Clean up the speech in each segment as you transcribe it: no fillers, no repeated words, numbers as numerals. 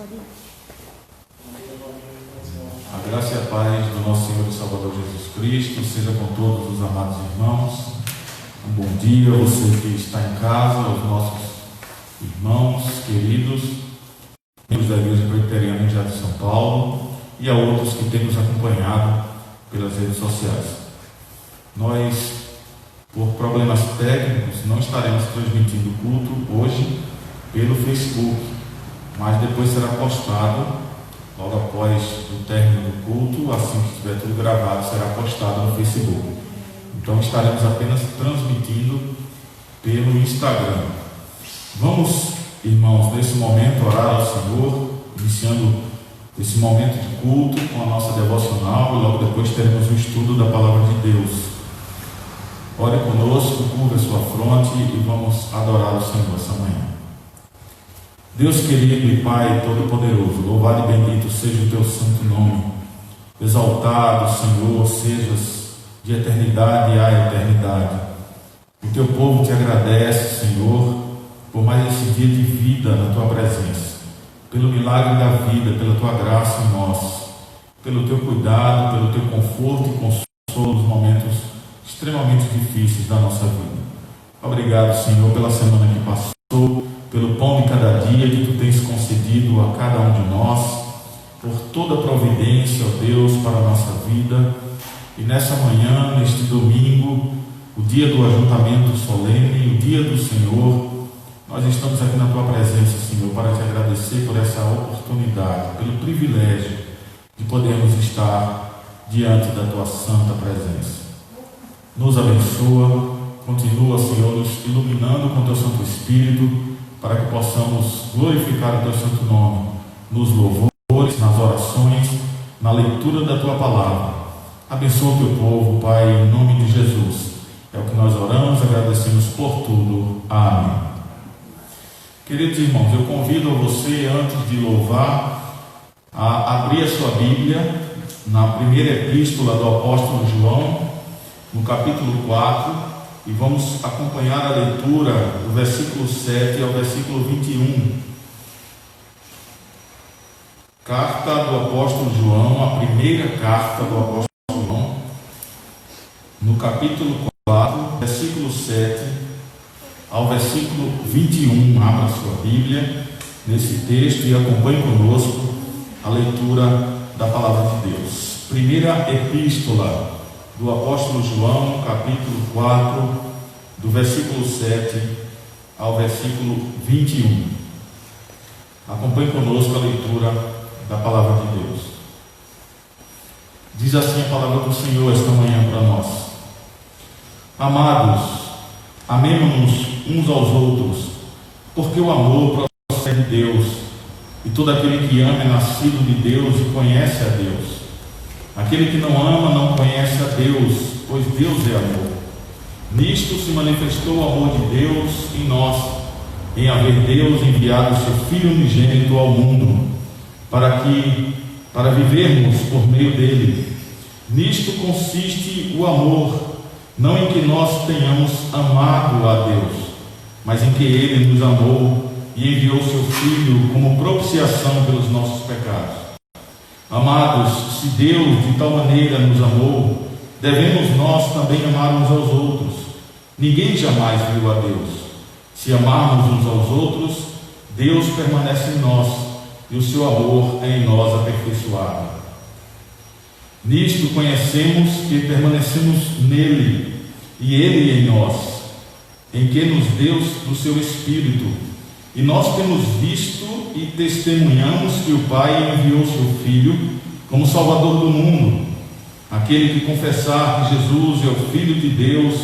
A graça e a paz do nosso Senhor e Salvador Jesus Cristo seja com todos os amados irmãos. Um bom dia a você que está em casa, aos nossos irmãos queridos, membros da Igreja Presbiteriana de Jardim de São Paulo e a outros que têm nos acompanhado pelas redes sociais. Nós, por problemas técnicos, não estaremos transmitindo o culto hoje pelo Facebook, mas depois será postado logo após o término do culto. Assim que estiver tudo gravado, será postado no Facebook. Então estaremos apenas transmitindo pelo Instagram. Vamos, irmãos, nesse momento orar ao Senhor, iniciando esse momento de culto com a nossa devocional, e logo depois teremos o estudo da Palavra de Deus. Ore conosco, curva a sua fronte e vamos adorar o Senhor essa manhã. Deus querido e Pai Todo-Poderoso, louvado e bendito seja o Teu santo nome. Exaltado, Senhor, sejas de eternidade a eternidade. O Teu povo te agradece, Senhor, por mais esse dia de vida na Tua presença, pelo milagre da vida, pela Tua graça em nós, pelo Teu cuidado, pelo Teu conforto e consolo nos momentos extremamente difíceis da nossa vida. Obrigado, Senhor, pela semana que passou, pelo pão de cada dia que Tu tens concedido a cada um de nós, por toda a providência, ó Deus, para a nossa vida. E nessa manhã, neste domingo, o dia do ajuntamento solene, o dia do Senhor, nós estamos aqui na Tua presença, Senhor, para Te agradecer por essa oportunidade, pelo privilégio de podermos estar diante da Tua santa presença. Nos abençoa, continua, Senhor, nos iluminando com Teu Santo Espírito, para que possamos glorificar o Teu santo nome nos louvores, nas orações, na leitura da Tua palavra. Abençoa o Teu povo, Pai, em nome de Jesus. É o que nós oramos, agradecemos por tudo. Amém. Queridos irmãos, eu convido a você, antes de louvar, a abrir a sua Bíblia na primeira epístola do apóstolo João, no capítulo 4, e vamos acompanhar a leitura do versículo 7 ao versículo 21. Carta do apóstolo João, a primeira carta do apóstolo João, no capítulo 4, versículo 7 ao versículo 21. Abra a sua Bíblia nesse texto e acompanhe conosco a leitura da palavra de Deus. Primeira epístola do apóstolo João, capítulo 4, do versículo 7 ao versículo 21. Acompanhe conosco a leitura da palavra de Deus. Diz assim a palavra do Senhor esta manhã para nós: Amados, amemo-nos uns aos outros, porque o amor procede de Deus, e todo aquele que ama é nascido de Deus e conhece a Deus. Aquele que não ama não conhece a Deus, pois Deus é amor. Nisto se manifestou o amor de Deus em nós, em haver Deus enviado o seu Filho unigênito ao mundo, para vivermos por meio dele. Nisto consiste o amor, não em que nós tenhamos amado a Deus, mas em que Ele nos amou e enviou o seu Filho como propiciação pelos nossos pecados. Amados, se Deus de tal maneira nos amou, devemos nós também amar uns aos outros. Ninguém jamais viu a Deus. Se amarmos uns aos outros, Deus permanece em nós, e o seu amor é em nós aperfeiçoado. Nisto conhecemos que permanecemos nele, e ele em nós, em que nos deu do seu Espírito. E nós temos visto e testemunhamos que o Pai enviou seu Filho como Salvador do mundo. Aquele que confessar que Jesus é o Filho de Deus,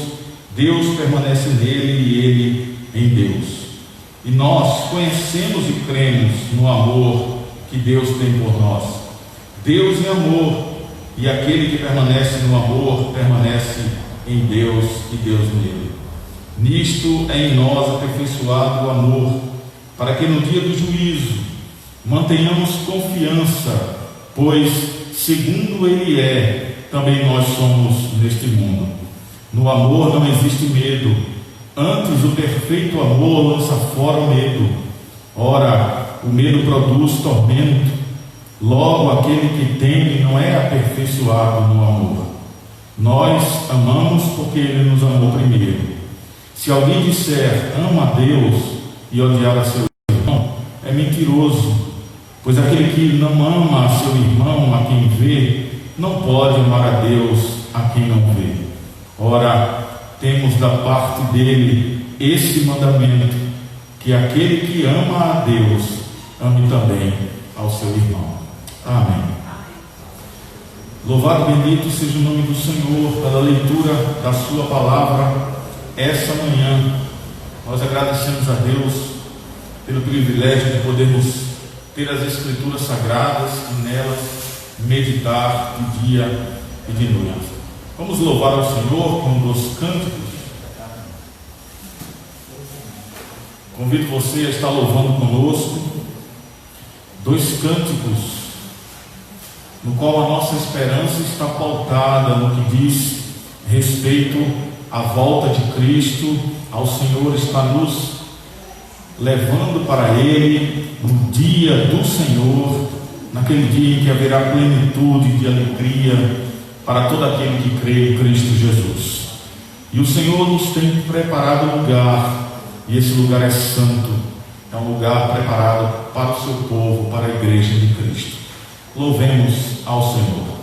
Deus permanece nele e ele em Deus. E nós conhecemos e cremos no amor que Deus tem por nós. Deus é amor, e aquele que permanece no amor permanece em Deus e Deus nele. Nisto é em nós aperfeiçoado o amor, para que no dia do juízo mantenhamos confiança, pois segundo Ele é, também nós somos neste mundo. No amor não existe medo, antes o perfeito amor lança fora o medo. Ora, o medo produz tormento. Logo, aquele que teme não é aperfeiçoado no amor. Nós amamos porque Ele nos amou primeiro. Se alguém disser ama a Deus e odiar a seu irmão, é mentiroso, pois aquele que não ama a seu irmão, a quem vê, não pode amar a Deus, a quem não vê. Ora, temos da parte dele esse mandamento, que aquele que ama a Deus, ame também ao seu irmão. Amém. Louvado e bendito seja o nome do Senhor pela leitura da sua palavra essa manhã. Nós agradecemos a Deus pelo privilégio de podermos ter as Escrituras Sagradas e nelas meditar de dia e de noite. Vamos louvar ao Senhor com 2 cânticos. Convido você a estar louvando conosco 2 cânticos no qual a nossa esperança está pautada no que diz respeito à volta de Cristo. Ao Senhor está nos levando para Ele no dia do Senhor, naquele dia em que haverá plenitude de alegria para todo aquele que crê em Cristo Jesus. E o Senhor nos tem preparado um lugar, e esse lugar é santo, é um lugar preparado para o seu povo, para a igreja de Cristo. Louvemos ao Senhor.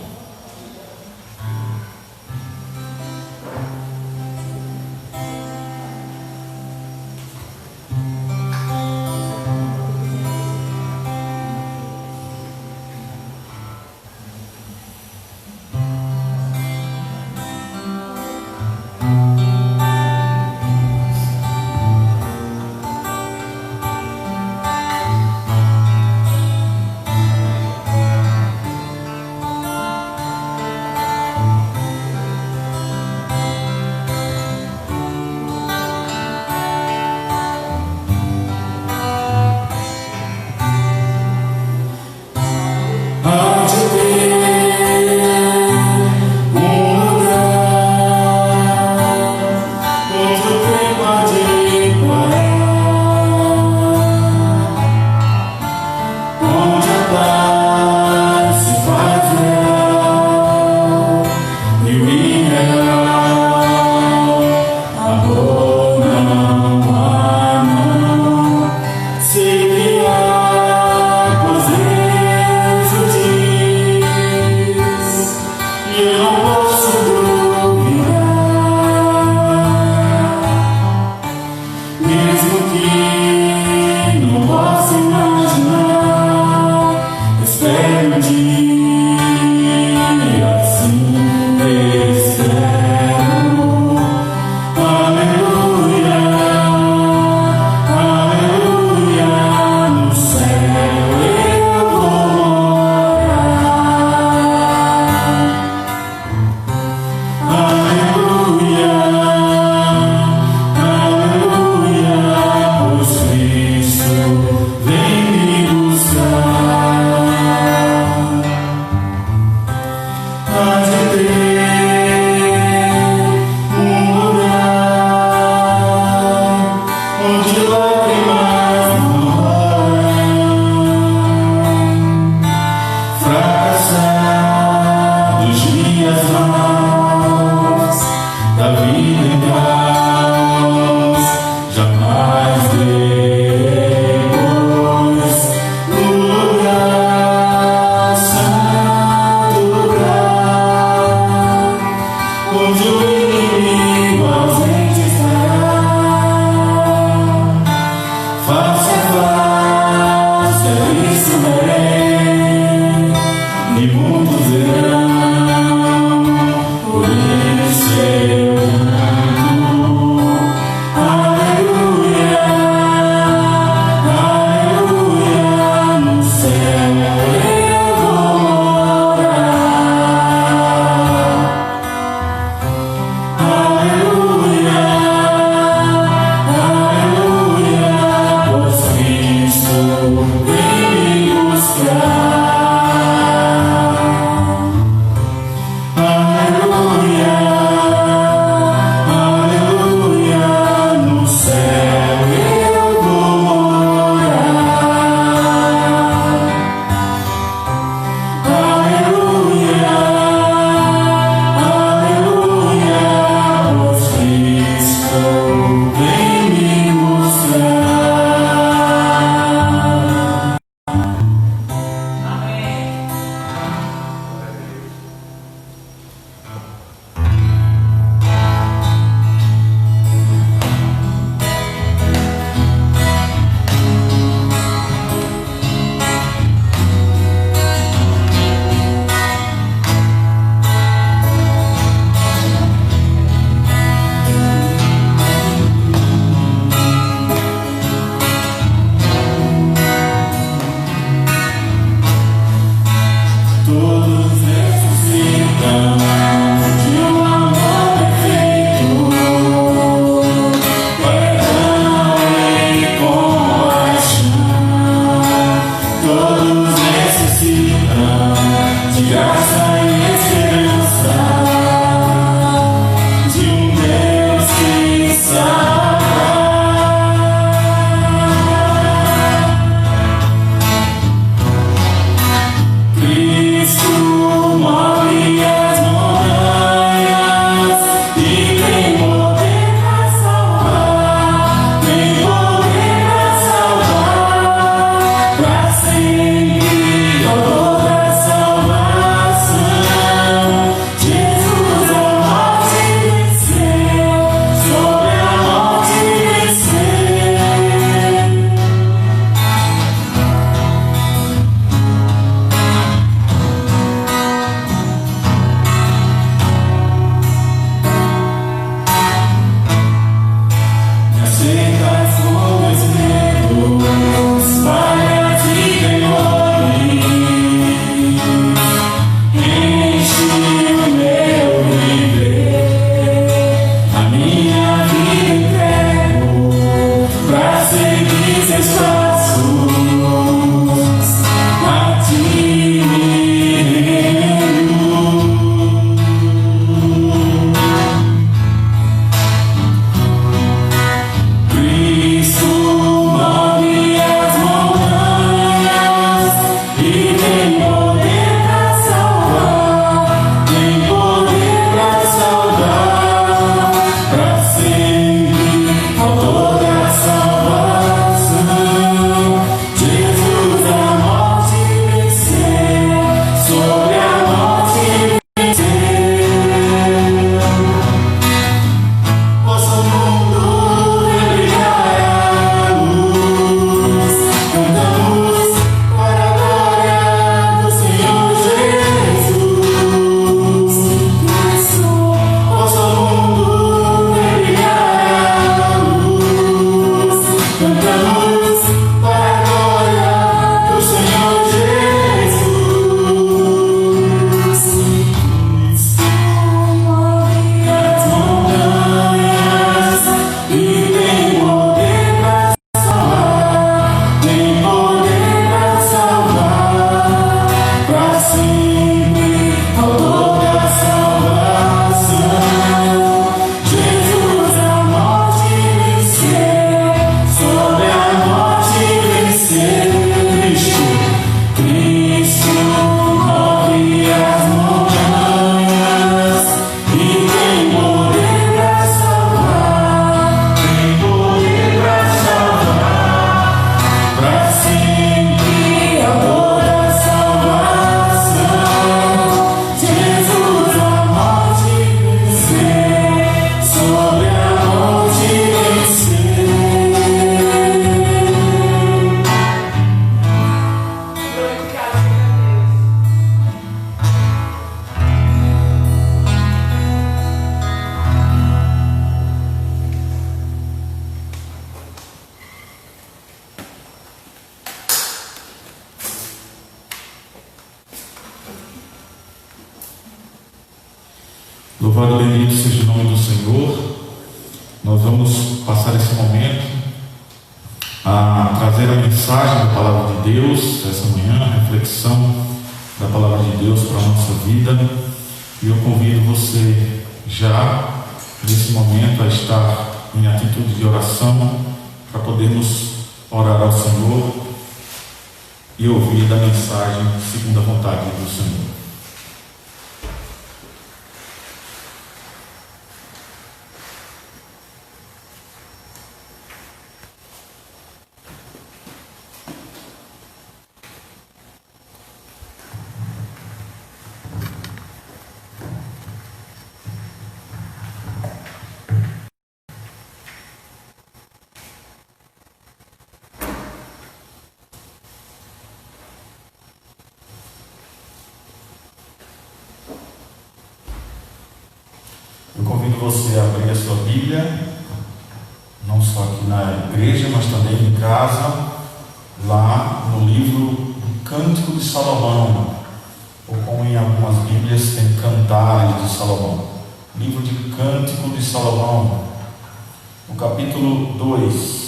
Louvado e bendito seja o nome do Senhor. Nós vamos passar esse momento a trazer a mensagem da Palavra de Deus essa manhã, a reflexão da Palavra de Deus para a nossa vida. E eu convido você já, nesse momento, a estar em atitude de oração para podermos orar ao Senhor e ouvir da mensagem segundo a vontade do Senhor. Eu convido você a abrir a sua Bíblia, não só aqui na igreja, mas também em casa, lá no livro Cântico de Salomão, ou como em algumas Bíblias tem Cantares de Salomão. Livro de Cântico de Salomão, no capítulo 2.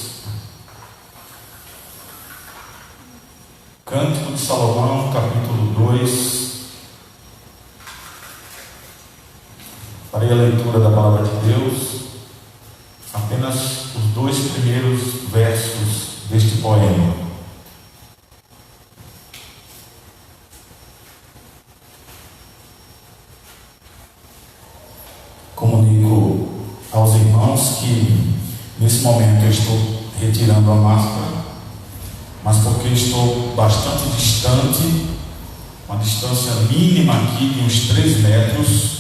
Cântico de Salomão, capítulo 2. Farei a leitura da Palavra de Deus, apenas os 2 primeiros versos deste poema. Comunico aos irmãos que nesse momento eu estou retirando a máscara, mas porque estou bastante distante, uma distância mínima aqui de uns 3 metros,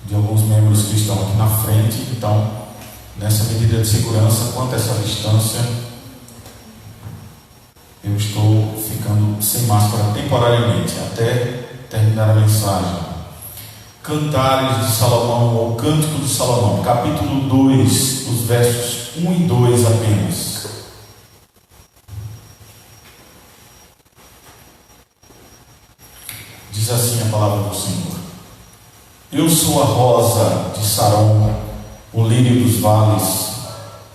de alguns membros que estão aqui na frente. Então, nessa medida de segurança, quanto a essa distância, eu estou ficando sem máscara temporariamente, até terminar a mensagem. Cantares de Salomão, ou Cântico de Salomão, capítulo 2, os versos 1 e 2 apenas. Diz assim a palavra do Senhor: Eu sou a rosa de Saron, o lírio dos vales.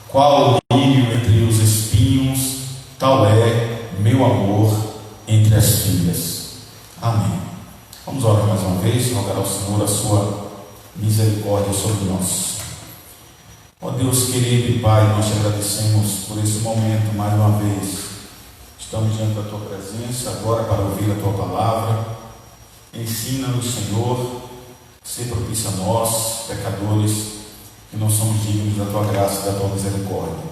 Qual o lírio entre os espinhos, tal é meu amor entre as filhas. Amém. Vamos orar mais uma vez, rogar ao Senhor a sua misericórdia sobre nós. Ó Deus querido e Pai, nós te agradecemos por esse momento mais uma vez. Estamos diante da tua presença agora para ouvir a tua palavra. Ensina-nos, Senhor, ser propício a nós, pecadores, que não somos dignos da tua graça e da tua misericórdia.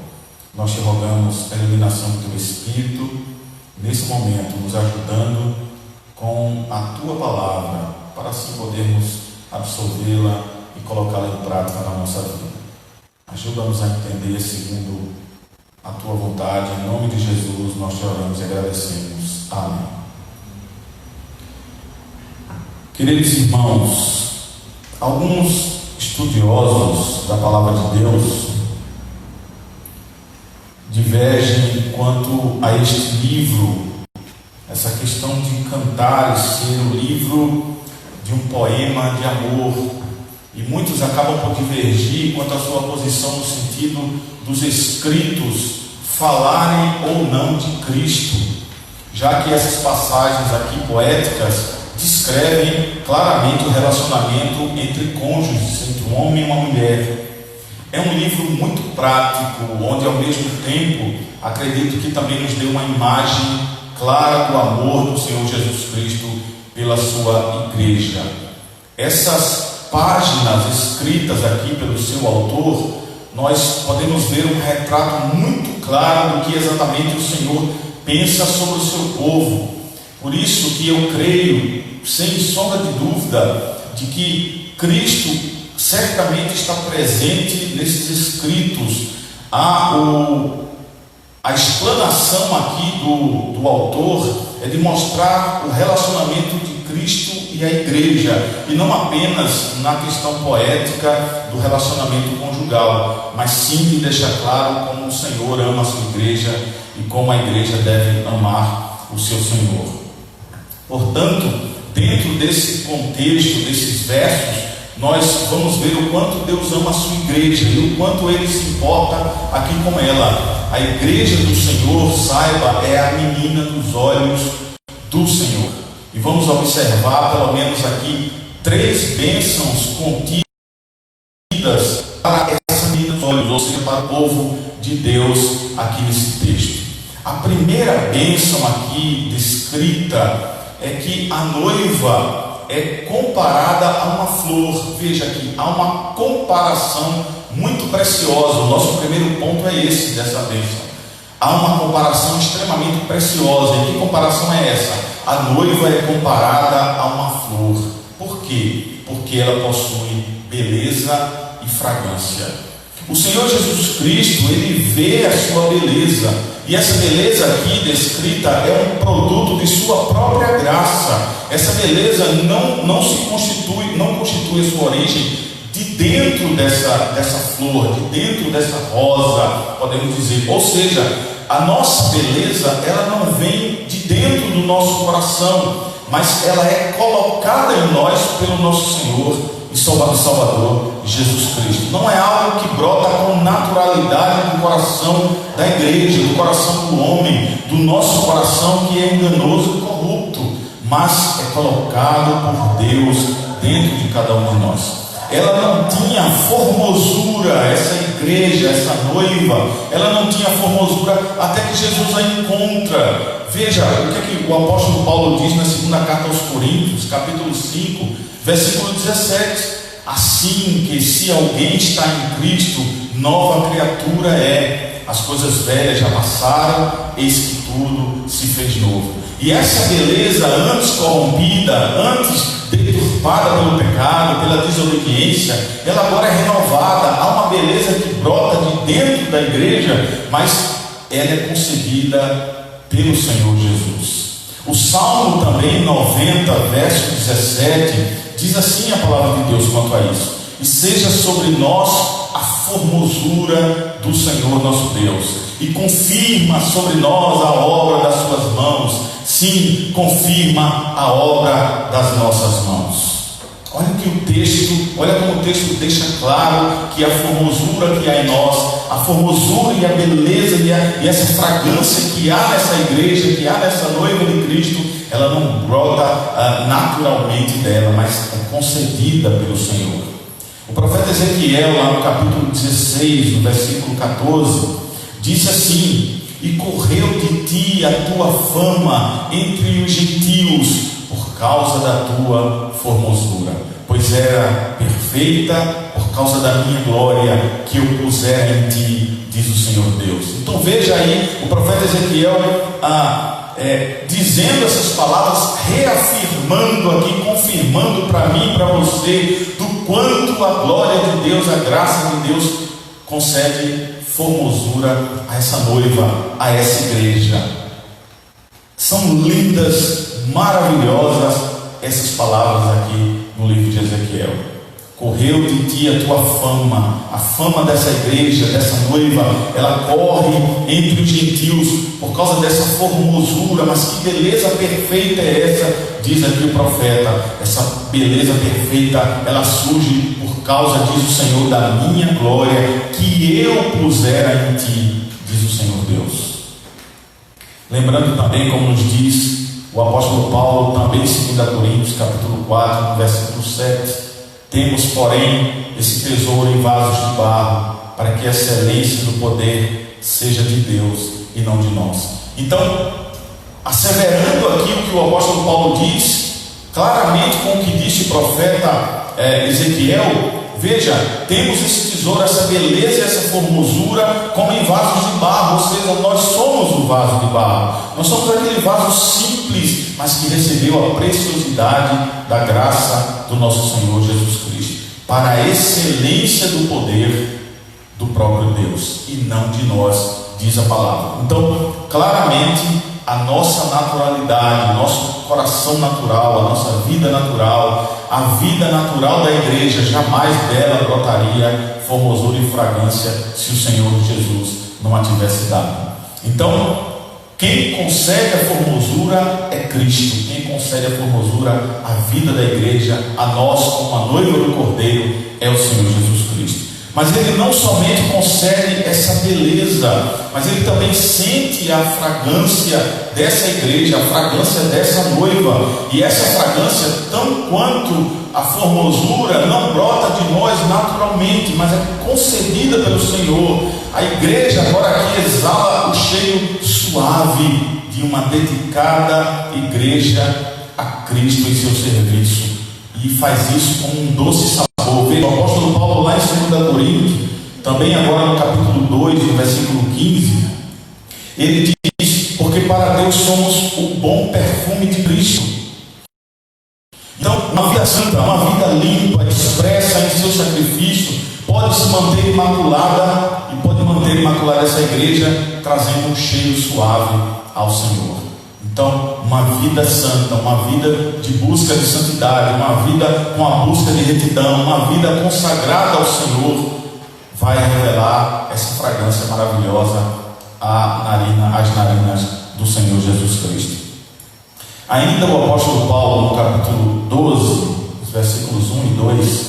Nós te rogamos a iluminação do teu Espírito, nesse momento, nos ajudando com a tua palavra, para assim podermos absorvê-la e colocá-la em prática na nossa vida. Ajuda-nos a entender segundo a tua vontade. Em nome de Jesus, nós te oramos e agradecemos. Amém. Queridos irmãos, alguns estudiosos da Palavra de Deus divergem quanto a este livro, essa questão de Cantares ser o livro de um poema de amor, e muitos acabam por divergir quanto à sua posição no sentido dos escritos falarem ou não de Cristo, já que essas passagens aqui poéticas descrevem claramente o relacionamento entre cônjuges, entre um homem e uma mulher. É um livro muito prático, onde ao mesmo tempo acredito que também nos dê uma imagem clara do amor do Senhor Jesus Cristo pela sua igreja. Essas páginas escritas aqui pelo seu autor, nós podemos ver um retrato muito claro do que exatamente o Senhor pensa sobre o seu povo. Por isso que eu creio, sem sombra de dúvida, de que Cristo certamente está presente nesses escritos. A explanação aqui do autor é de mostrar o relacionamento de Cristo e a igreja, e não apenas na questão poética do relacionamento conjugal, mas sim de deixar claro como o Senhor ama a sua igreja e como a igreja deve amar o seu Senhor. Portanto, dentro desse contexto, desses versos, nós vamos ver o quanto Deus ama a sua igreja e o quanto Ele se importa aqui com ela. A igreja do Senhor, saiba, é a menina dos olhos do Senhor. E vamos observar pelo menos aqui 3 bênçãos contidas para essa menina dos olhos, ou seja, para o povo de Deus aqui nesse texto. A primeira bênção aqui descrita é que a noiva é comparada a uma flor. Veja aqui, há uma comparação muito preciosa. O nosso primeiro ponto é esse dessa bênção. Há uma comparação extremamente preciosa. E que comparação é essa? A noiva é comparada a uma flor. Por quê? Porque ela possui beleza e fragrância. O Senhor Jesus Cristo, Ele vê a sua beleza, e essa beleza aqui descrita é um produto de sua própria graça. Essa beleza não constitui a sua origem de dentro dessa flor, de dentro dessa rosa, podemos dizer. Ou seja, a nossa beleza, ela não vem de dentro do nosso coração, mas ela é colocada em nós pelo nosso Senhor e Salvador Jesus Cristo. Não é algo que brota com naturalidade do coração da igreja, do coração do homem, do nosso coração que é enganoso e corrupto, mas é colocado por Deus dentro de cada um de nós. Ela não tinha formosura, essa igreja, essa noiva, ela não tinha formosura até que Jesus a encontra. Veja o que o apóstolo Paulo diz na segunda carta aos Coríntios, capítulo 5, versículo 17: assim que se alguém está em Cristo, nova criatura é, as coisas velhas já passaram, eis que tudo se fez novo. E essa beleza antes corrompida, antes deturpada pelo pecado, pela desobediência, ela agora é renovada. Há uma beleza que brota de dentro da igreja, mas ela é concebida pelo Senhor Jesus. O Salmo também 90, verso 17, diz assim a palavra de Deus quanto a isso: e seja sobre nós a formosura do Senhor nosso Deus, e confirma sobre nós a obra das suas mãos. Sim, confirma a obra das nossas mãos. Olha como o texto deixa claro que a formosura que há em nós, a formosura e a beleza e essa fragrância que há nessa igreja, que há nessa noiva de Cristo, ela não brota naturalmente dela, mas é concedida pelo Senhor. O profeta Ezequiel, lá no capítulo 16, no versículo 14, disse assim: e correu de ti a tua fama entre os gentios, por causa da tua formosura, pois era perfeita por causa da minha glória que eu pusera em ti, diz o Senhor Deus. Então veja aí o profeta Ezequiel dizendo essas palavras, reafirmando aqui, confirmando para mim e para você do quanto a glória de Deus, a graça de Deus concede formosura a essa noiva, a essa igreja. São lindas, maravilhosas essas palavras aqui no livro de Ezequiel. Correu de ti a tua fama, a fama dessa igreja, dessa noiva, ela corre entre os gentios por causa dessa formosura. Mas que beleza perfeita é essa? Diz aqui o profeta, essa beleza perfeita, ela surge por causa, diz o Senhor, da minha glória que eu pusera em ti, diz o Senhor Deus. Lembrando também, como nos diz o apóstolo Paulo, também em 2 Coríntios, capítulo 4, no versículo 7, temos, porém, esse tesouro em vasos de barro, para que a excelência do poder seja de Deus e não de nós. Então, asseverando aqui o que o apóstolo Paulo diz, claramente com o que disse o profeta Ezequiel, veja, temos esse tesouro, essa beleza e essa formosura como em vasos de barro, ou seja, nós somos o vaso de barro. Nós somos aquele vaso simples, mas que recebeu a preciosidade da graça do nosso Senhor Jesus Cristo, para a excelência do poder do próprio Deus e não de nós, diz a palavra. Então, claramente, a nossa naturalidade, o nosso coração natural, a nossa vida natural, a vida natural da igreja, jamais dela brotaria formosura e fragrância se o Senhor Jesus não a tivesse dado. Então, quem concede a formosura é Cristo. Quem concede concede a formosura à vida da igreja, a nós como a noiva do Cordeiro, é o Senhor Jesus Cristo. Mas Ele não somente concede essa beleza, mas Ele também sente a fragrância dessa igreja, a fragrância dessa noiva. E essa fragrância, tão quanto a formosura, não brota de nós naturalmente, mas é concedida pelo Senhor. A igreja agora aqui exala o cheiro suave de uma dedicada igreja a Cristo em seu serviço, e faz isso com um doce sabor. Veja, o apóstolo Paulo lá em 2 Coríntios, também agora no capítulo 2, no versículo 15, ele diz: porque para Deus somos o bom perfume de Cristo. Então, uma vida santa, uma vida limpa, expressa em seu sacrifício, pode se manter imaculada, e pode manter imaculada essa igreja, trazendo um cheiro suave ao Senhor. Então, uma vida santa, uma vida de busca de santidade, uma vida com a busca de retidão, uma vida consagrada ao Senhor, vai revelar essa fragrância maravilhosa às narinas do Senhor Jesus Cristo. Ainda o apóstolo Paulo, no capítulo 12, versículos 1 e 2,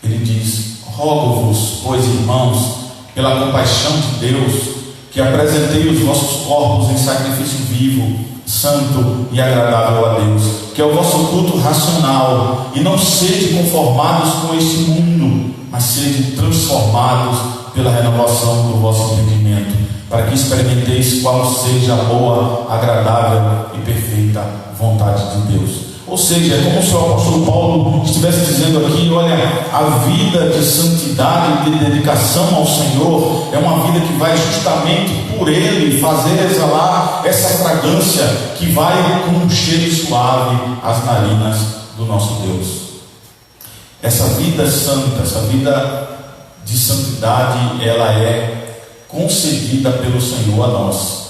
ele diz: rogo-vos, pois, irmãos, pela compaixão de Deus, que apresentei os vossos corpos em sacrifício vivo, santo e agradável a Deus, que é o vosso culto racional, e não sede conformados com este mundo, mas sede transformados pela renovação do vosso entendimento, para que experimenteis qual seja a boa, agradável e perfeita vontade de Deus. Ou seja, é como se o apóstolo Paulo estivesse dizendo aqui: olha, a vida de santidade e de dedicação ao Senhor é uma vida que vai justamente por Ele fazer exalar essa fragrância que vai com um cheiro suave às narinas do nosso Deus. Essa vida santa, essa vida de santidade, ela é concedida pelo Senhor a nós.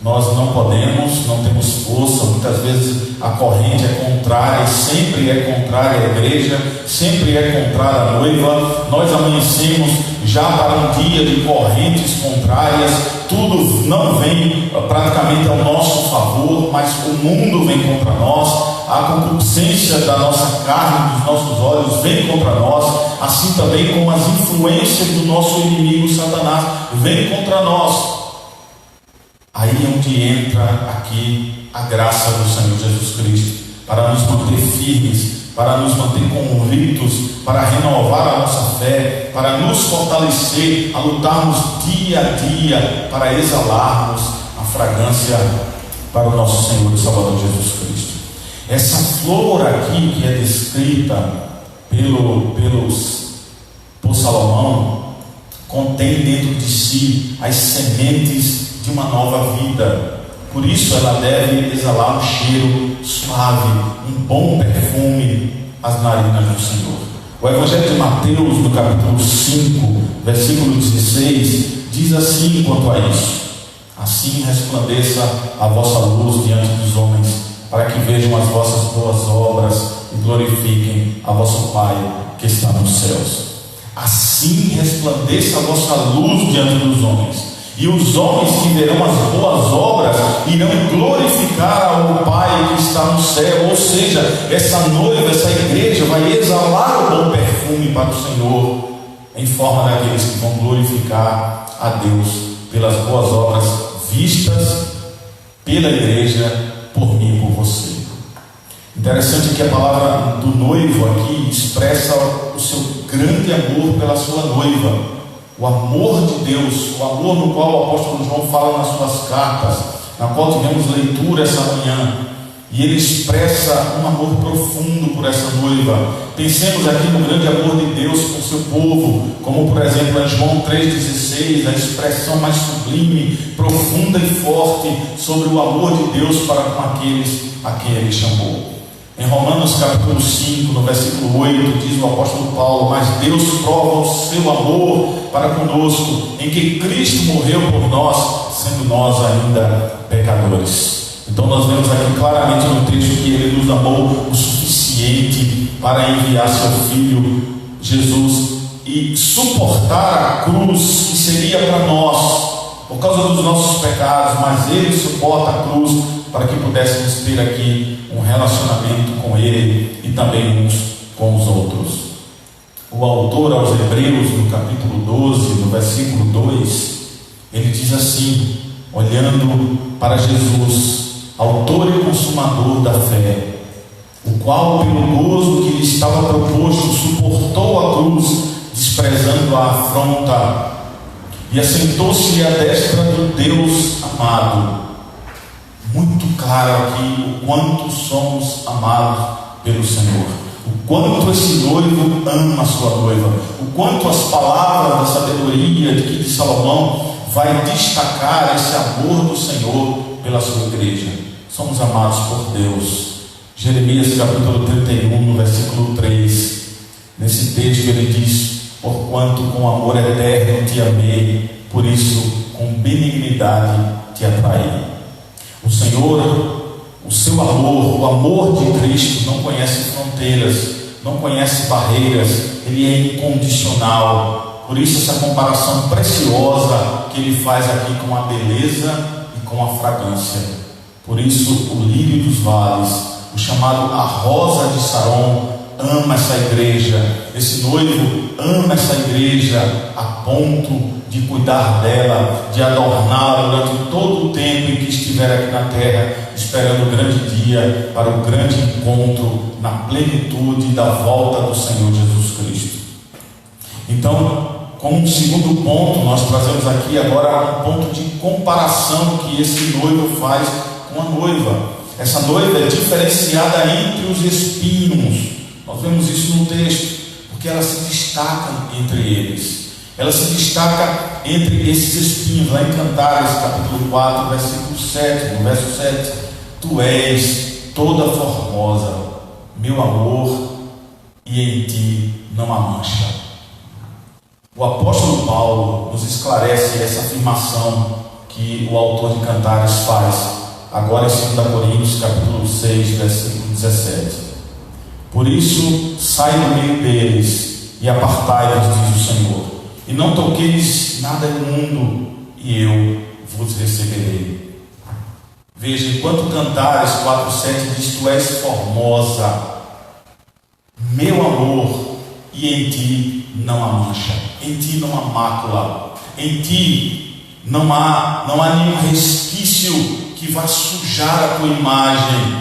Nós não podemos, não temos força. Muitas vezes a corrente é contrária, sempre é contrária à igreja, sempre é contrária à noiva. Nós amanhecemos já para um dia de correntes contrárias, tudo não vem praticamente ao nosso favor, mas o mundo vem contra nós, a concupiscência da nossa carne, dos nossos olhos vem contra nós, assim também como as influências do nosso inimigo Satanás vem contra nós. Aí é onde entra aqui a graça do Senhor Jesus Cristo, para nos manter firmes, para nos manter convictos, para renovar a nossa fé, para nos fortalecer, a lutarmos dia a dia, para exalarmos a fragrância para o nosso Senhor e Salvador Jesus Cristo. Essa flor aqui que é descrita por Salomão, contém dentro de si as sementes de uma nova vida. Por isso ela deve exalar um cheiro suave, um bom perfume às narinas do Senhor. O Evangelho de Mateus, no capítulo 5, versículo 16, diz assim quanto a isso: assim resplandeça a vossa luz diante dos homens, para que vejam as vossas boas obras e glorifiquem a vosso Pai que está nos céus. Assim resplandeça a vossa luz diante dos homens, e os homens que verão as boas obras irão glorificar ao Pai que está no céu. Ou seja, essa noiva, essa igreja vai exalar o bom perfume para o Senhor, em forma daqueles que vão glorificar a Deus pelas boas obras vistas pela igreja, por mim e por você. Interessante que a palavra do noivo aqui expressa o seu grande amor pela sua noiva. O amor de Deus, o amor no qual o apóstolo João fala nas suas cartas, na qual tivemos leitura essa manhã, e ele expressa um amor profundo por essa noiva. Pensemos aqui no grande amor de Deus por seu povo, como por exemplo em João 3,16, a expressão mais sublime, profunda e forte sobre o amor de Deus para com aqueles a quem ele chamou. Em Romanos capítulo 5, no versículo 8, diz o apóstolo Paulo: mas Deus prova o seu amor para conosco, em que Cristo morreu por nós, sendo nós ainda pecadores. Então nós vemos aqui claramente no texto que ele nos amou o suficiente para enviar seu Filho Jesus e suportar a cruz que seria para nós, por causa dos nossos pecados, mas ele suporta a cruz para que pudéssemos ter aqui um relacionamento com Ele e também uns com os outros. O autor aos Hebreus, no capítulo 12, no versículo 2, ele diz assim, olhando para Jesus, autor e consumador da fé, o qual, pelo gozo que lhe estava proposto, suportou a cruz, desprezando a afronta, e assentou-se à destra do Deus amado. Muito claro aqui o quanto somos amados pelo Senhor, o quanto esse noivo ama a sua noiva, o quanto as palavras da sabedoria de Salomão vai destacar esse amor do Senhor pela sua igreja. Somos amados por Deus. Jeremias capítulo 31, no versículo 3, nesse texto ele diz, porquanto com amor eterno te amei, por isso com benignidade te atraí. O Senhor, o seu amor, o amor de Cristo não conhece fronteiras, não conhece barreiras, ele é incondicional. Por isso essa comparação preciosa que ele faz aqui com a beleza e com a fragrância. Por isso o lírio dos vales, o chamado a rosa de Saron, ama essa igreja. Esse noivo ama essa igreja a ponto de cuidar dela, de adorná-la durante todo o tempo em que estiver aqui na terra, esperando o grande dia para o grande encontro na plenitude da volta do Senhor Jesus Cristo. Então, como um segundo ponto, nós trazemos aqui agora um ponto de comparação que esse noivo faz com a noiva. Essa noiva é diferenciada entre os espinhos. Nós vemos isso no texto, porque ela se destaca entre eles. Ela se destaca entre esses espinhos. Lá em Cantares, capítulo 4, versículo 7, no verso 7. Tu és toda formosa, meu amor, e em ti não há mancha. O apóstolo Paulo nos esclarece essa afirmação que o autor de Cantares faz agora em 2 Coríntios capítulo 6, versículo 17. Por isso, sai do meio deles e apartai-vos, diz o Senhor, e não toqueis nada imundo, e eu vos receberei. Veja, enquanto Cantares 4,7 diz, tu és formosa, meu amor, e em ti não há mancha, em ti não há mácula, em ti não há nenhum resquício que vai sujar a tua imagem.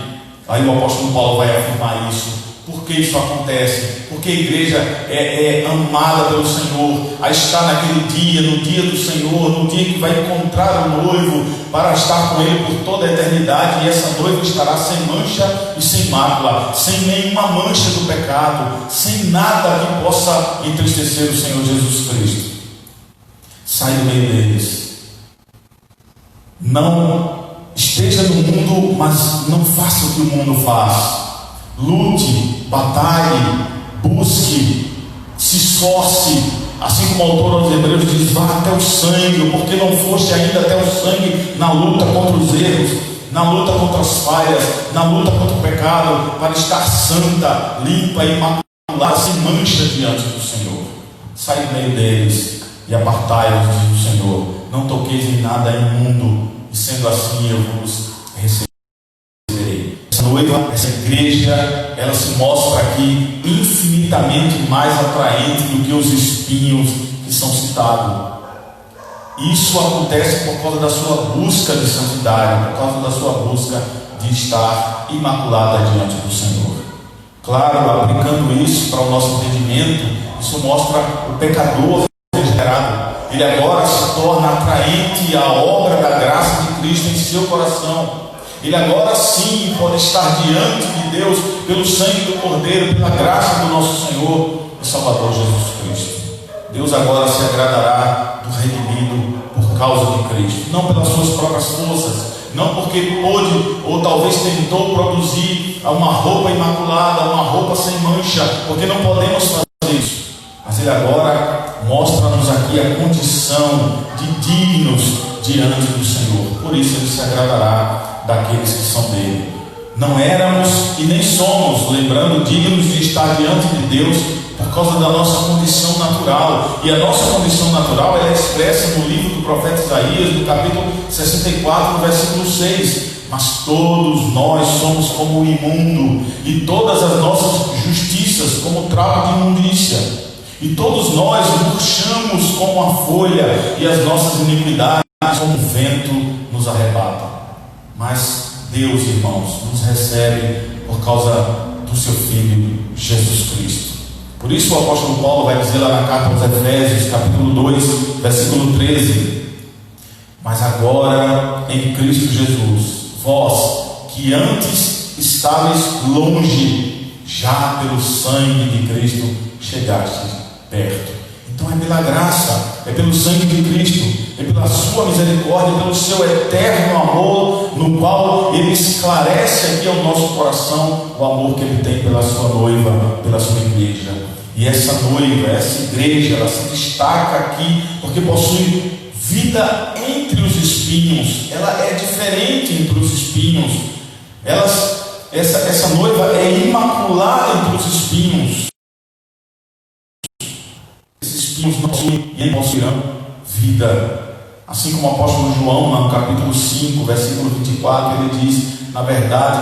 Aí o apóstolo Paulo vai afirmar isso. Por que isso acontece? Porque a igreja é amada pelo Senhor, a estar naquele dia, no dia do Senhor, no dia que vai encontrar o noivo para estar com ele por toda a eternidade, e essa noiva estará sem mancha e sem mácula, sem nenhuma mancha do pecado, sem nada que possa entristecer o Senhor Jesus Cristo. Sai do meio deles. Não esteja no mundo, mas não faça o que o mundo faz. Lute, batalhe, busque, se esforce, assim como o autor aos Hebreus diz, vá até o sangue, porque não foste ainda até o sangue na luta contra os erros, na luta contra as falhas, na luta contra o pecado, para estar santa, limpa e imaculada, sem mancha diante do Senhor. Sai do meio deles e apartai-vos, diz o Senhor, não toqueis em nada imundo, e sendo assim eu vos receberei. Essa noiva, essa igreja, ela se mostra aqui infinitamente mais atraente do que os espinhos que são citados. Isso acontece por causa da sua busca de santidade, por causa da sua busca de estar imaculada diante do Senhor. Claro, aplicando isso para o nosso entendimento, isso mostra o pecador regenerado. Ele agora se torna atraente à obra da graça de Cristo em seu coração. Ele agora sim pode estar diante de Deus pelo sangue do Cordeiro, pela graça do nosso Senhor e Salvador Jesus Cristo. Deus agora se agradará do redimido por causa de Cristo, não pelas suas próprias forças, não porque pôde ou talvez tentou produzir uma roupa imaculada, uma roupa sem mancha, porque não podemos fazer isso. Mas Ele agora mostra-nos aqui a condição de dignos diante do Senhor. Por isso Ele se agradará daqueles que são dele. Não éramos e nem somos, lembrando, dignos de estar diante de Deus por causa da nossa condição natural. E a nossa condição natural é expressa no livro do profeta Isaías, no capítulo 64, no versículo 6. mas todos nós somos como o imundo, e todas as nossas justiças como trapo de imundícia, e todos nós murchamos como a folha, e as nossas iniquidades como o vento nos arrebata. Mas Deus, irmãos, nos recebe por causa do seu Filho Jesus Cristo. Por isso o apóstolo Paulo vai dizer lá na carta aos Efésios, capítulo 2, versículo 13: mas agora em Cristo Jesus, vós que antes estáveis longe, já pelo sangue de Cristo chegastes perto. Então é pela graça, é pelo sangue de Cristo, é pela sua misericórdia, pelo seu eterno amor, no qual Ele esclarece aqui ao nosso coração o amor que Ele tem pela sua noiva, pela sua igreja. E essa noiva, essa igreja, ela se destaca aqui porque possui vida entre os espinhos. Ela é diferente entre os espinhos. Essa noiva é imaculada entre os espinhos. Não possuirão vida. Assim como o apóstolo João, no capítulo 5, versículo 24, ele diz: na verdade,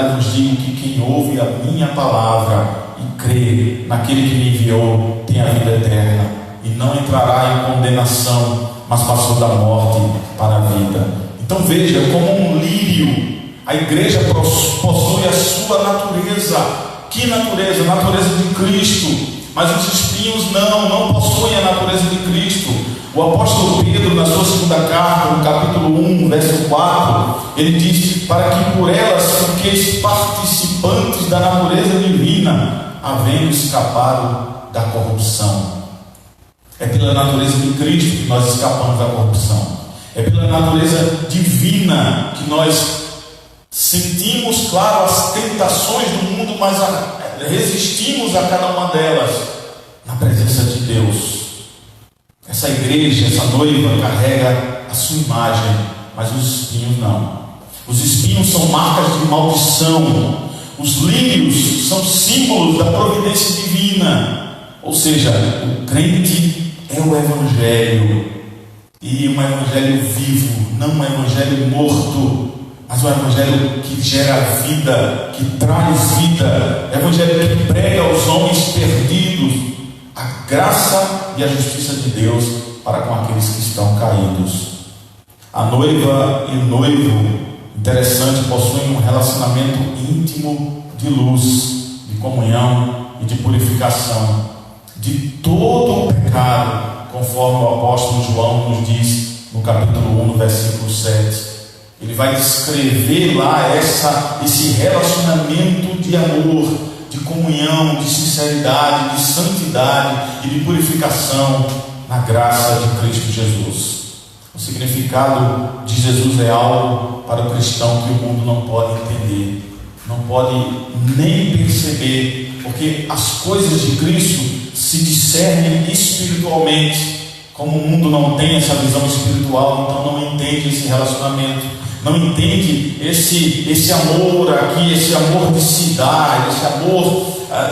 eu vos digo que quem ouve a minha palavra e crê naquele que me enviou tem a vida eterna, e não entrará em condenação, mas passou da morte para a vida. Então veja, como um lírio, a igreja possui a sua natureza. Que natureza? A natureza de Cristo. Mas os espinhos não possuem a natureza de Cristo. O apóstolo Pedro, na sua segunda carta, no capítulo 1, verso 4, ele diz: para que por elas fiqueis participantes da natureza divina, havendo escapado da corrupção. É pela natureza de Cristo que nós escapamos da corrupção. É pela natureza divina que nós sentimos, claro, as tentações do mundo, mas resistimos a cada uma delas na presença de Deus. Essa igreja, essa noiva carrega a sua imagem, mas os espinhos não. Os espinhos são marcas de maldição. Os lírios são símbolos da providência divina. Ou seja, o crente é o evangelho, e um evangelho vivo, não um evangelho morto, mas um evangelho que gera vida, que traz vida, evangelho que prega aos homens perdidos a graça e a justiça de Deus para com aqueles que estão caídos. A noiva e o noivo, interessante, possuem um relacionamento íntimo de luz, de comunhão e de purificação de todo o pecado, conforme o apóstolo João nos diz no capítulo 1, no versículo 7. Ele vai descrever lá esse relacionamento de amor, de comunhão, de sinceridade, de santidade e de purificação na graça de Cristo Jesus. O significado de Jesus é algo para o cristão que o mundo não pode entender, não pode nem perceber, porque as coisas de Cristo se discernem espiritualmente. Como o mundo não tem essa visão espiritual, então não entende esse relacionamento, não entende esse amor aqui, esse amor de se dar, esse amor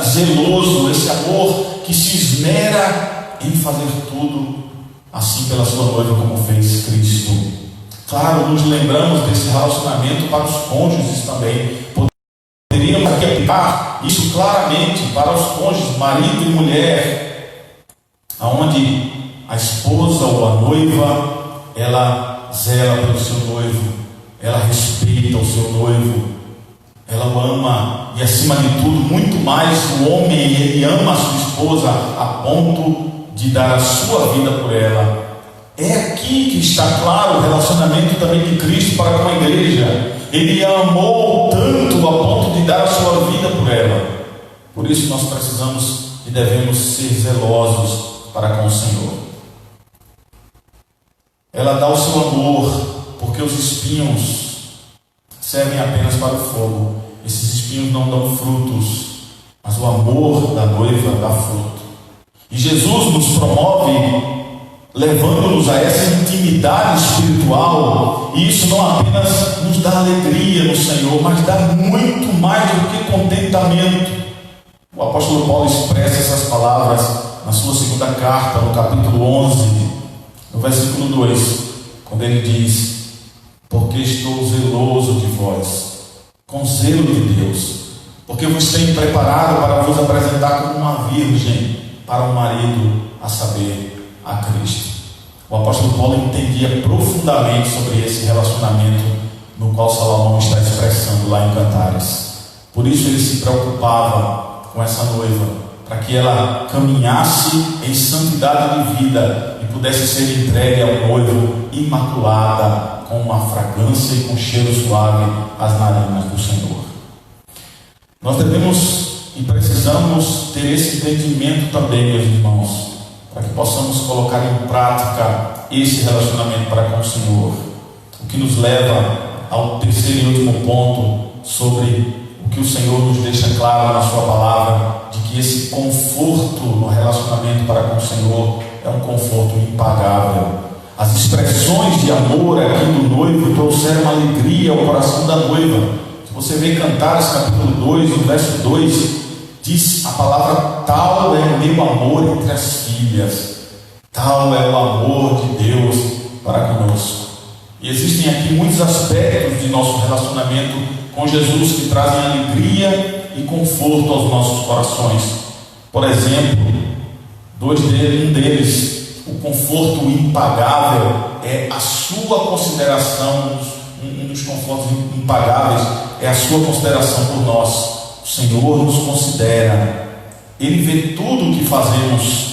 zeloso, esse amor que se esmera em fazer tudo assim pela sua noiva como fez Cristo. Claro, nos lembramos desse relacionamento para os cônjuges também. Poderíamos aplicar isso claramente para os cônjuges, marido e mulher, aonde a esposa ou a noiva, ela zela pelo seu noivo, ela respeita o seu noivo, ela o ama, e acima de tudo, muito mais, o homem, ele ama a sua esposa a ponto de dar a sua vida por ela. É aqui que está claro o relacionamento também de Cristo para com a igreja. Ele a amou tanto a ponto de dar a sua vida por ela. Por isso nós precisamos e devemos ser zelosos para com o Senhor. Ela dá o seu amor, porque os espinhos servem apenas para o fogo. Esses espinhos não dão frutos, mas o amor da noiva dá fruto. E Jesus nos promove, levando-nos a essa intimidade espiritual, e isso não apenas nos dá alegria no Senhor, mas dá muito mais do que contentamento. O apóstolo Paulo expressa essas palavras na sua segunda carta, no capítulo 11, no versículo 2, quando ele diz: porque estou zeloso de vós, com zelo de Deus, porque vos tenho preparado para vos apresentar como uma virgem para um marido, a saber, a Cristo. O apóstolo Paulo entendia profundamente sobre esse relacionamento no qual Salomão está expressando lá em Cantares. Por isso ele se preocupava com essa noiva, para que ela caminhasse em santidade de vida e pudesse ser entregue ao noivo imaculada, com uma fragrância e com cheiro suave às narinas do Senhor. Nós devemos e precisamos ter esse entendimento também, meus irmãos, para que possamos colocar em prática esse relacionamento para com o Senhor. O que nos leva ao terceiro e último ponto sobre o que o Senhor nos deixa claro na sua palavra, de que esse conforto no relacionamento para com o Senhor é um conforto impagável. As expressões de amor aqui do noivo trouxeram alegria ao coração da noiva. Se você vê Cantares capítulo 2, no verso 2, diz a palavra: tal é o meu amor entre as filhas, tal é o amor de Deus para conosco. E existem aqui muitos aspectos de nosso relacionamento com Jesus que trazem alegria e conforto aos nossos corações. Por exemplo, um deles, o conforto impagável, é a sua consideração. Um dos confortos impagáveis é a sua consideração por nós. O Senhor nos considera, Ele vê tudo o que fazemos.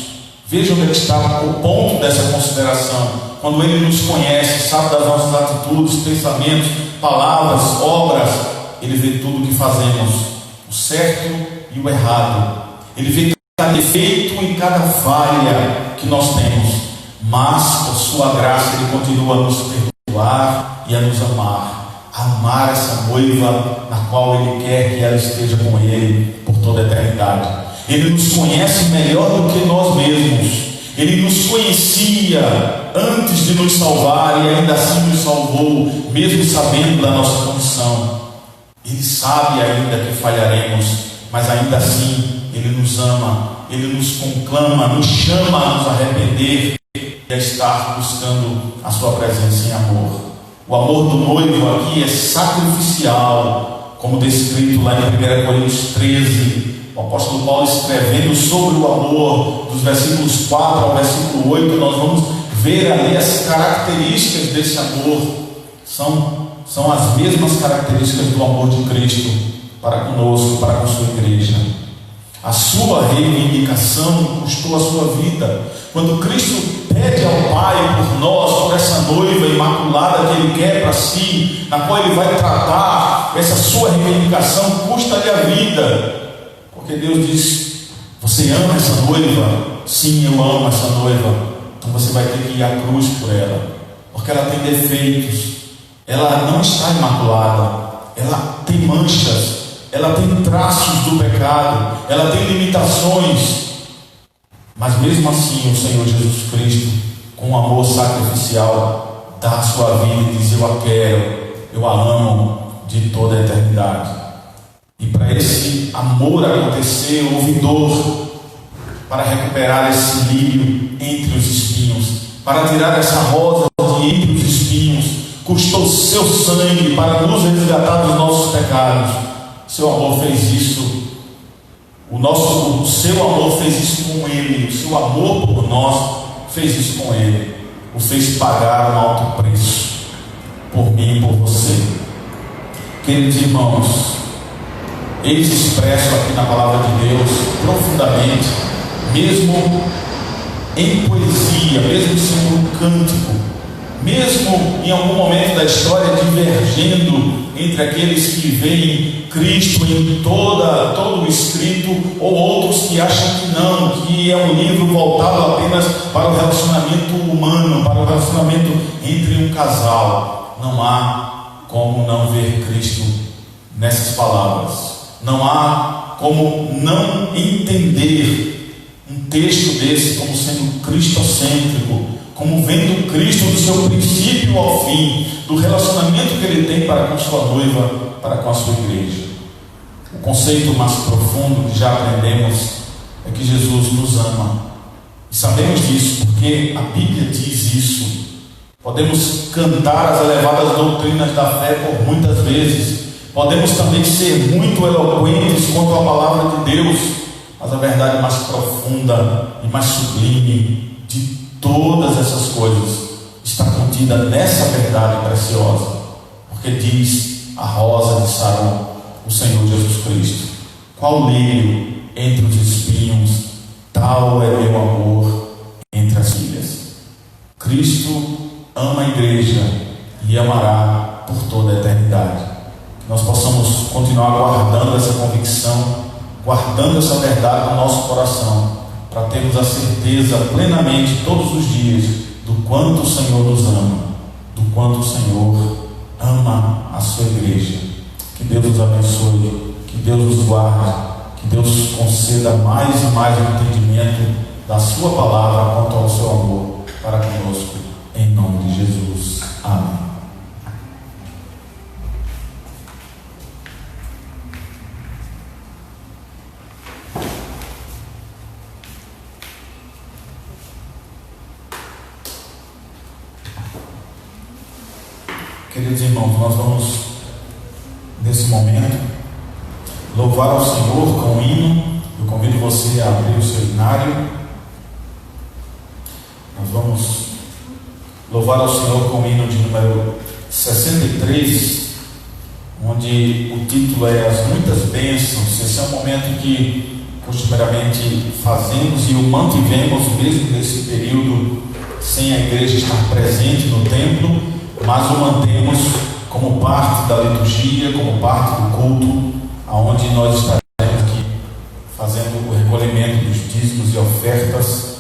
Veja onde está o ponto dessa consideração. Quando Ele nos conhece, sabe das nossas atitudes, pensamentos, palavras, obras, Ele vê tudo o que fazemos, o certo e o errado. Ele vê cada defeito e cada falha que nós temos, mas por sua graça Ele continua a nos perdoar e a nos amar, a amar essa noiva na qual Ele quer que ela esteja com Ele por toda a eternidade. Ele nos conhece melhor do que nós mesmos. Ele nos conhecia antes de nos salvar e ainda assim nos salvou, mesmo sabendo da nossa condição. Ele sabe ainda que falharemos, mas ainda assim Ele nos ama, Ele nos conclama, nos chama a nos arrepender e a estar buscando a sua presença em amor. O amor do noivo aqui é sacrificial, como descrito lá em 1 Coríntios 13. O apóstolo Paulo escrevendo sobre o amor, dos versículos 4 ao versículo 8, nós vamos ver ali as características desse amor. São as mesmas características do amor de Cristo para conosco, para com sua igreja. A sua reivindicação custou a sua vida. Quando Cristo pede ao Pai por nós, por essa noiva imaculada que Ele quer para si, na qual Ele vai tratar, essa sua reivindicação custa-lhe a vida. Porque Deus diz: você ama essa noiva? Sim, eu amo essa noiva. Então você vai ter que ir à cruz por ela, porque ela tem defeitos, ela não está imaculada, ela tem manchas, ela tem traços do pecado, ela tem limitações. Mas mesmo assim o Senhor Jesus Cristo, com um amor sacrificial, dá a sua vida e diz: eu a quero, eu a amo de toda a eternidade. E para esse amor acontecer, houve dor para recuperar esse lírio entre os espinhos, para tirar essa rosa de entre os espinhos. Custou seu sangue para nos resgatar dos nossos pecados. Seu amor fez isso. O seu amor fez isso com Ele. O seu amor por nós fez isso com Ele. O fez pagar um alto preço por mim e por você. Queridos irmãos, eis expresso aqui na palavra de Deus profundamente, mesmo em poesia, mesmo sendo um cântico, mesmo em algum momento da história divergendo entre aqueles que veem Cristo em todo o escrito, ou outros que acham que não, que é um livro voltado apenas para o relacionamento humano, para o relacionamento entre um casal. Não há como não ver Cristo nessas palavras. Não há como não entender um texto desse como sendo cristocêntrico, como vendo Cristo do seu princípio ao fim, do relacionamento que Ele tem para com sua noiva, para com a sua igreja. O conceito mais profundo que já aprendemos é que Jesus nos ama. E sabemos disso porque a Bíblia diz isso. O podemos cantar as elevadas doutrinas da fé por muitas vezes, podemos também ser muito eloquentes quanto à palavra de Deus, mas a verdade mais profunda e mais sublime de todas essas coisas está contida nessa verdade preciosa, porque diz a rosa de Sarão, o Senhor Jesus Cristo: qual lírio entre os espinhos, tal é meu amor entre as filhas. Cristo ama a igreja e amará por toda a eternidade. Que nós possamos continuar guardando essa convicção, guardando essa verdade no nosso coração, para termos a certeza plenamente todos os dias do quanto o Senhor nos ama, do quanto o Senhor ama a sua igreja. Que Deus nos abençoe, que Deus nos guarde, que Deus conceda mais e mais o entendimento da sua palavra quanto ao seu amor para conosco, em nome de Jesus. Amém. Queridos irmãos, nós vamos, nesse momento, louvar ao Senhor com o hino. Eu convido você a abrir o seu hinário. Nós vamos louvar ao Senhor com o hino de número 63, onde o título é As Muitas Bênçãos. Esse é um momento que costumeiramente fazemos e o mantivemos mesmo nesse período sem a igreja estar presente no templo, mas o mantemos como parte da liturgia, como parte do culto, aonde nós estaremos aqui fazendo o recolhimento dos dízimos e ofertas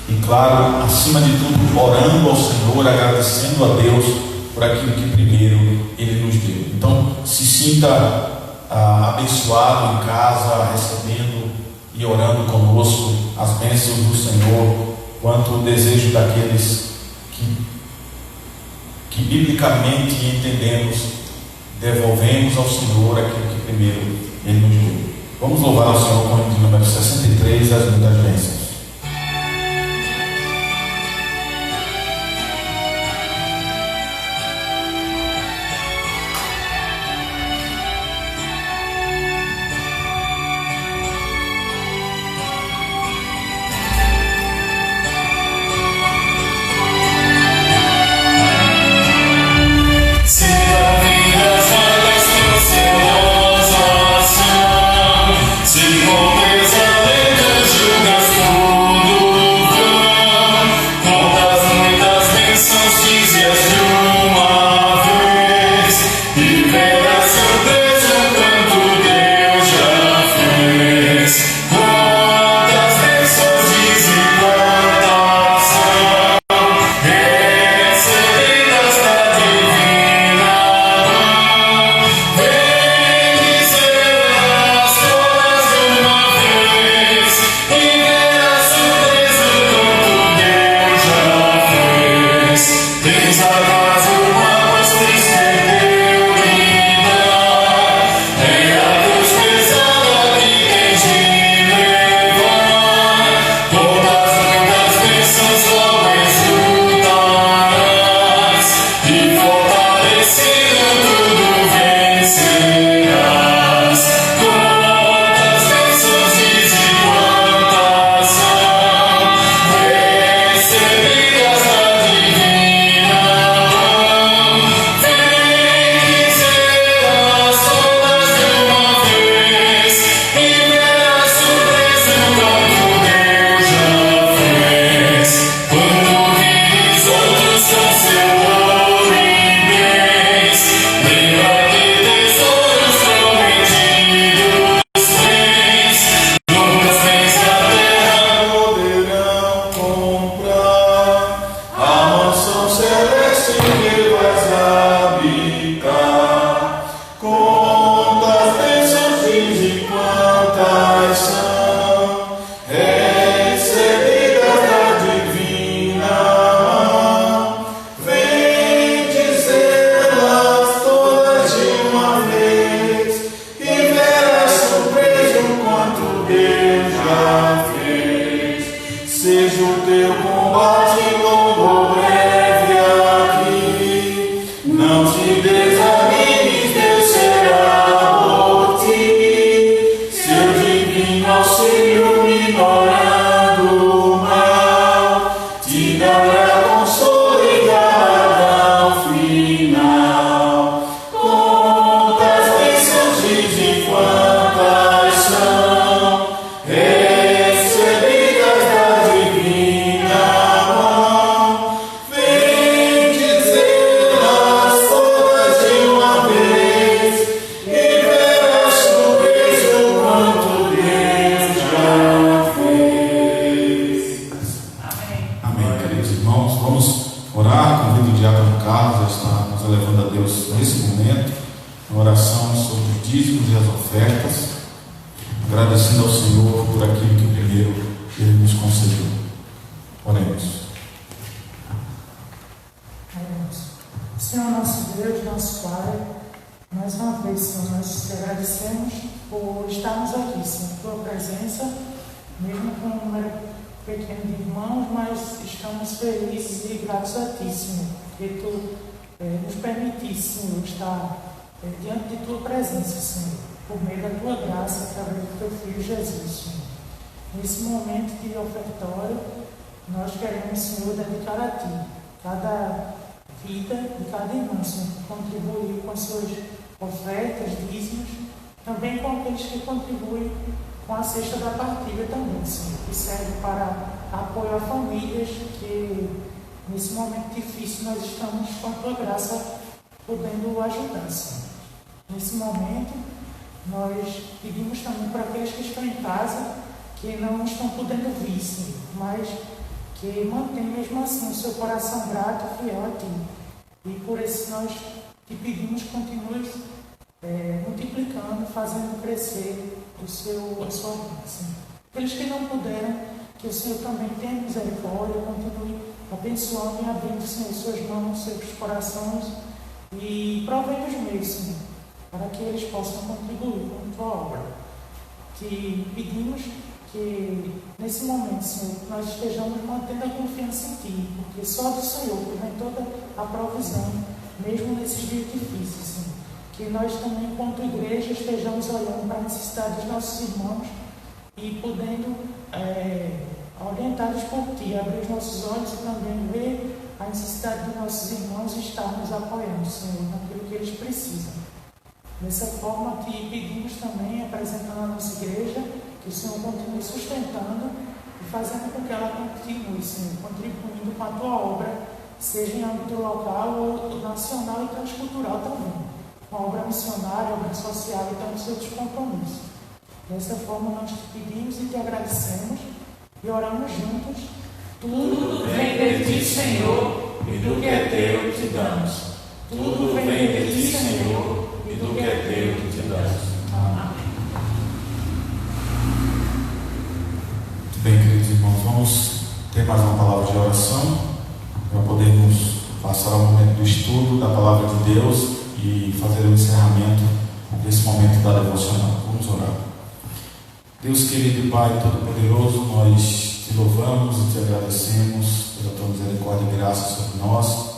e, claro, acima de tudo, orando ao Senhor, agradecendo a Deus por aquilo que primeiro Ele nos deu. Então, se sinta abençoado em casa, recebendo e orando conosco as bênçãos do Senhor, quanto o desejo daqueles que biblicamente entendemos, devolvemos ao Senhor aquilo que primeiro Ele nos deu. Vamos louvar ao Senhor com o hino número 63, As Muitas Bênçãos. Se pobreza, jugas tu. sobre os dízimos e as ofertas, agradecendo ao Senhor por aquilo que primeiro Ele nos concedeu. Oremos. Senhor nosso Deus, nosso Pai, mais uma vez, Senhor, nós te agradecemos por estarmos aqui, Senhor, em Tua presença, mesmo com um número pequeno de irmãos, mas estamos felizes e gratos a Ti, Senhor, porque Tu nos permitisse, Senhor, estar diante de Tua presença, Senhor, por meio da Tua graça, através do Teu Filho Jesus, Senhor. Nesse momento de ofertório, nós queremos, Senhor, dedicar a Ti cada vida de cada irmão, Senhor, que contribuiu com as suas ofertas, dízimos, também com aqueles que contribuem com a cesta da partilha também, Senhor, que serve para apoio a famílias que nesse momento difícil nós estamos com a Tua graça podendo ajudar, Senhor. Nesse momento nós pedimos também para aqueles que estão em casa, que não estão podendo vir, Senhor, mas que mantém mesmo assim o seu coração grato e fiel a Ti. E por isso nós te pedimos que continue multiplicando, fazendo crescer a sua bênção. Aqueles que não puderam, que o Senhor também tenha misericórdia, continue abençoando e abrindo, Senhor, suas mãos, seus corações e provendo os meios, Senhor, para que eles possam contribuir com a Tua obra. Te pedimos que nesse momento, Senhor, nós estejamos mantendo a confiança em Ti, porque só do Senhor que vem toda a provisão, mesmo nesses dias difíceis, Senhor. Que nós também, enquanto igreja, estejamos olhando para a necessidade dos nossos irmãos e podendo, orientados por Ti, abrir os nossos olhos e também ver a necessidade dos nossos irmãos e estarmos apoiando, Senhor, naquilo que eles precisam. Dessa forma, Te pedimos também, apresentando a nossa igreja, que o Senhor continue sustentando e fazendo com que ela continue, Senhor, contribuindo com a Tua obra, seja em âmbito local ou nacional e transcultural também, com a obra missionária, obra social e tantos outros compromissos. Dessa forma, nós Te pedimos e Te agradecemos e oramos juntos. Tudo vem de Ti, Senhor, e do que é Teu te damos. Tudo vem de Ti, Senhor, e do que é Teu te damos. Bem, queridos irmãos, vamos ter mais uma palavra de oração para podermos passar ao momento do estudo da palavra de Deus e fazer o encerramento desse momento da devocional. Vamos orar. Deus querido e Pai Todo-Poderoso, nós Te louvamos e Te agradecemos pela Tua misericórdia e graça sobre nós.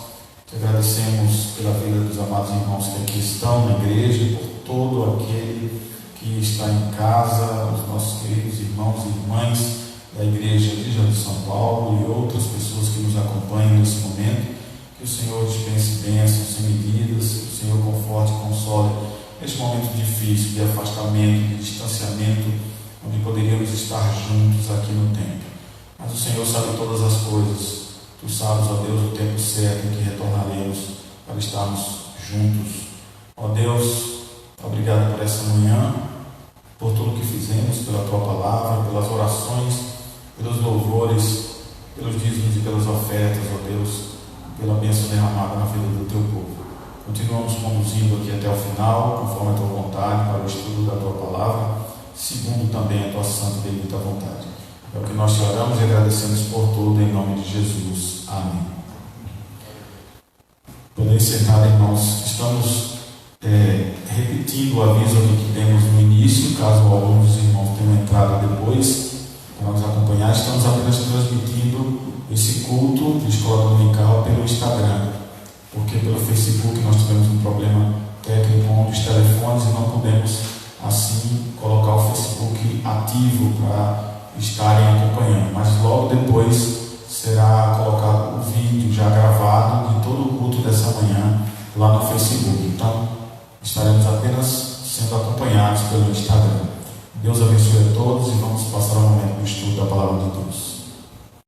Te agradecemos pela vida dos amados irmãos que aqui estão na igreja e por todo aquele que está em casa, os nossos queridos irmãos e irmãs da Igreja de Jardim de São Paulo e outras pessoas que nos acompanham nesse momento. Que o Senhor dispense bênçãos sem medidas, que o Senhor conforte e console neste momento difícil de afastamento, de distanciamento, onde poderíamos estar juntos aqui no templo. Mas o Senhor sabe todas as coisas. Tu sabes, ó Deus, o tempo certo em que retornaremos para estarmos juntos. Ó Deus, obrigado por essa manhã, por tudo que fizemos, pela Tua palavra, pelas orações, pelos louvores, pelos dízimos e pelas ofertas, ó Deus, pela bênção derramada na vida do Teu povo. Continuamos conduzindo aqui até o final, conforme a Tua vontade, para o estudo da Tua palavra, segundo também a Tua santa e bendita vontade. É o que nós te oramos e agradecemos por tudo, em nome de Jesus. Amém. Podem sentar, irmãos. Estamos repetindo o aviso que demos no início, caso alguns dos irmãos tenham entrado depois para nos acompanhar. Estamos apenas transmitindo esse culto de escola dominical pelo Instagram, porque pelo Facebook nós tivemos um problema técnico com os telefones e não pudemos assim colocar o Facebook ativo para estarem acompanhando, mas logo depois será colocado o vídeo já gravado de todo o culto dessa manhã lá no Facebook. Então estaremos apenas sendo acompanhados pelo Instagram. Deus abençoe a todos e vamos passar ao momento do estudo da palavra de Deus.